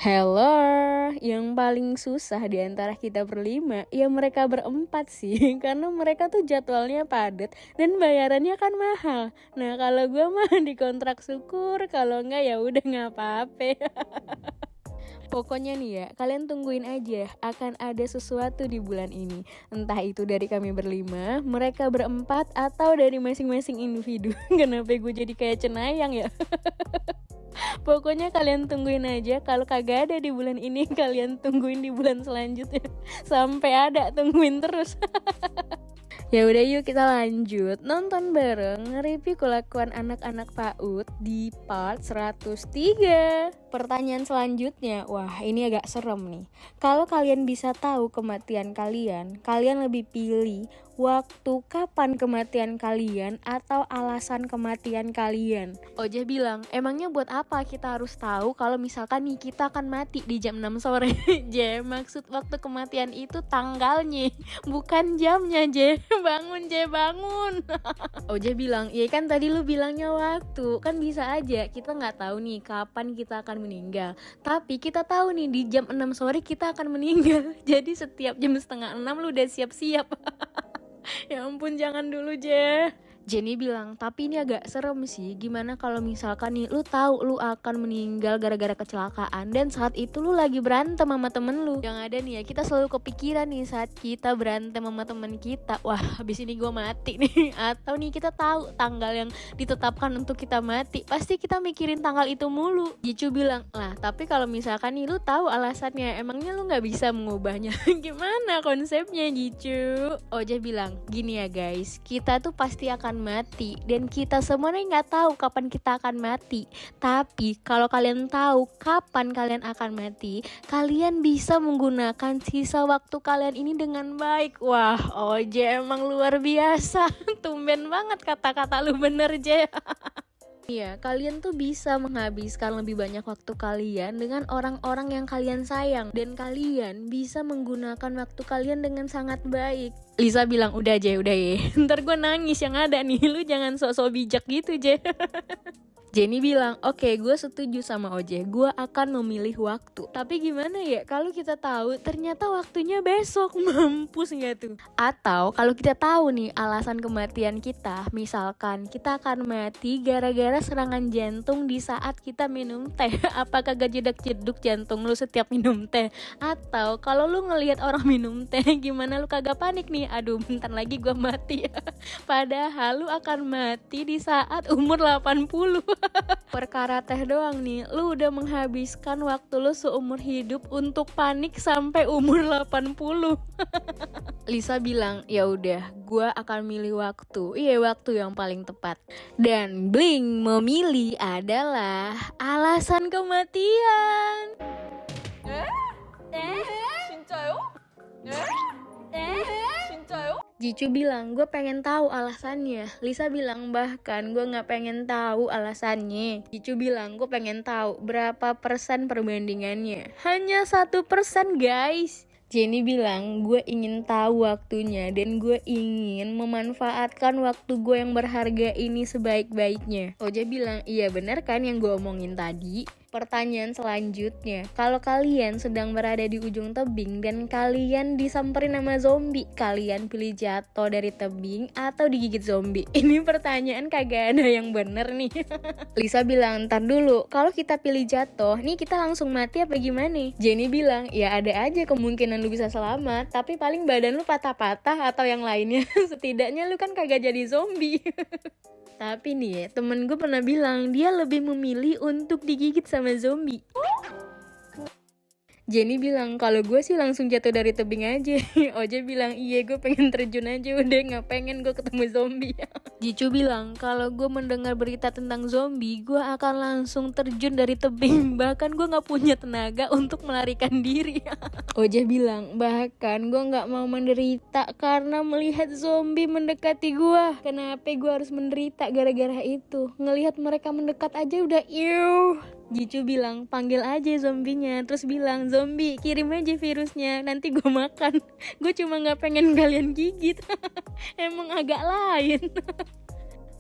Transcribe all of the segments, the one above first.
Hello, yang paling susah di antara kita berlima, ya mereka berempat sih. Karena mereka tuh jadwalnya padat dan bayarannya kan mahal. Nah kalau gue mah dikontrak syukur, kalau enggak ya udah nggak apa-apa. Pokoknya nih ya, kalian tungguin aja, akan ada sesuatu di bulan ini. Entah itu dari kami berlima, mereka berempat, atau dari masing-masing individu. Kenapa gue jadi kayak cenayang ya? Pokoknya kalian tungguin aja, kalau kagak ada di bulan ini, kalian tungguin di bulan selanjutnya. Sampai ada, tungguin terus. Ya udah yuk kita lanjut nonton bareng review kelakuan anak-anak PAUD di part 103. Pertanyaan selanjutnya, wah ini agak serem nih. Kalau kalian bisa tahu kematian kalian, kalian lebih pilih waktu kapan kematian kalian atau alasan kematian kalian? Oja bilang, emangnya buat apa kita harus tahu kalau misalkan nih kita akan mati di jam 6 sore? Je, maksud waktu kematian itu tanggalnya, bukan jamnya. Je, bangun Je, bangun. Oja bilang, iya kan tadi lu bilangnya waktu, kan bisa aja kita nggak tahu nih kapan kita akan meninggal, tapi kita tahu nih di jam 6 sore kita akan meninggal. Jadi setiap jam setengah 6 lu udah siap-siap. Ya ampun, jangan dulu Je. Jenny bilang, tapi ini agak serem sih. Gimana kalau misalkan nih lu tahu lu akan meninggal gara-gara kecelakaan dan saat itu lu lagi berantem sama temen lu. Yang ada nih ya, kita selalu kepikiran nih saat kita berantem sama temen kita, wah habis ini gue mati nih. Atau nih kita tahu tanggal yang ditetapkan untuk kita mati, pasti kita mikirin tanggal itu mulu. Jicu bilang, lah tapi kalau misalkan nih lu tahu alasannya, emangnya lu gak bisa mengubahnya? Gimana konsepnya Jicu? Oja bilang, gini ya guys, kita tuh pasti akan mati dan kita semua nih nggak tahu kapan kita akan mati. Tapi kalau kalian tahu kapan kalian akan mati, kalian bisa menggunakan sisa waktu kalian ini dengan baik. Wah, Oje emang luar biasa. Tumben banget kata-kata lu bener, Je. Iya, kalian tuh bisa menghabiskan lebih banyak waktu kalian dengan orang-orang yang kalian sayang. Dan kalian bisa menggunakan waktu kalian dengan sangat baik. Lisa bilang, udah Je, udah ya. Ntar gue nangis yang ada nih, lu jangan sok-sok bijak gitu Je. Jenny bilang, oke, gue setuju sama Oje, gue akan memilih waktu. Tapi gimana ya kalau kita tahu ternyata waktunya besok, mampus gak tuh? Atau kalau kita tahu nih alasan kematian kita, misalkan kita akan mati gara-gara serangan jantung di saat kita minum teh. Apakah gak jedak-jeduk jantung lu setiap minum teh? Atau kalau lu ngelihat orang minum teh, gimana lu kagak panik nih? Aduh, bentar lagi gue mati. Padahal lu akan mati di saat umur 80. Perkara teh doang nih, lu udah menghabiskan waktu lu seumur hidup untuk panik sampai umur 80. Lisa bilang, ya udah, gue akan milih waktu. Iya, waktu yang paling tepat. Dan Bling memilih adalah alasan kematian. 진짜요? 진짜요? Jicu bilang, gue pengen tahu alasannya. Lisa bilang, bahkan gue gak pengen tahu alasannya. Jicu bilang, gue pengen tahu berapa persen perbandingannya. Hanya 1% guys. Jenny bilang, gue ingin tahu waktunya dan gue ingin memanfaatkan waktu gue yang berharga ini sebaik-baiknya. Oja bilang, iya bener kan yang gue omongin tadi? Pertanyaan selanjutnya, kalau kalian sedang berada di ujung tebing dan kalian disamperin sama zombie, kalian pilih jatuh dari tebing atau digigit zombie? Ini pertanyaan kagak ada yang bener nih. Lisa bilang, ntar dulu, kalau kita pilih jatuh, nih kita langsung mati apa gimana? Jenny bilang, ya ada aja kemungkinan lu bisa selamat, tapi paling badan lu patah-patah atau yang lainnya. Setidaknya lu kan kagak jadi zombie. Tapi nih ya, temen gue pernah bilang dia lebih memilih untuk digigit sama zombie. Jenny bilang, kalau gue sih langsung jatuh dari tebing aja. Oja bilang, iya gue pengen terjun aja, udah gak pengen gue ketemu zombie. Jicu bilang, kalau gue mendengar berita tentang zombie, gue akan langsung terjun dari tebing. Bahkan gue gak punya tenaga untuk melarikan diri. Oja bilang, bahkan gue gak mau menderita karena melihat zombie mendekati gue. Kenapa gue harus menderita gara-gara itu? Ngelihat mereka mendekat aja udah iuh. Jicu bilang, panggil aja zombinya. Terus bilang, zombie kirim aja virusnya, nanti gue makan. Gue cuma gak pengen kalian gigit. Emang agak lain.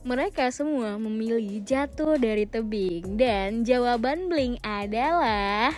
Mereka semua memilih jatuh dari tebing. Dan jawaban Bling adalah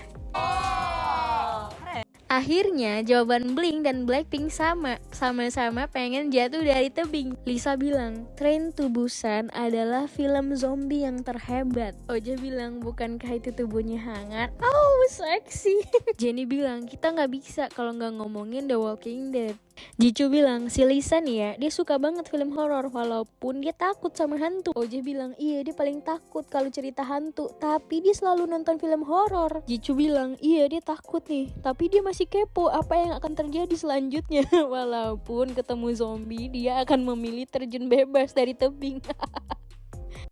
Akhirnya jawaban Blink dan Blackpink sama-sama pengen jatuh dari tebing. Lisa bilang, Train to Busan adalah film zombie yang terhebat. Oja bilang, bukankah itu tubuhnya hangat? Oh, seksi. Jennie bilang, kita nggak bisa kalau nggak ngomongin The Walking Dead. Jicu bilang, si Lisa nih ya, dia suka banget film horor walaupun dia takut sama hantu. Oja bilang, iya dia paling takut kalau cerita hantu, tapi dia selalu nonton film horor. Jicu bilang, iya dia takut nih, tapi dia masih kepo apa yang akan terjadi selanjutnya. Walaupun ketemu zombie, dia akan memilih terjun bebas dari tebing.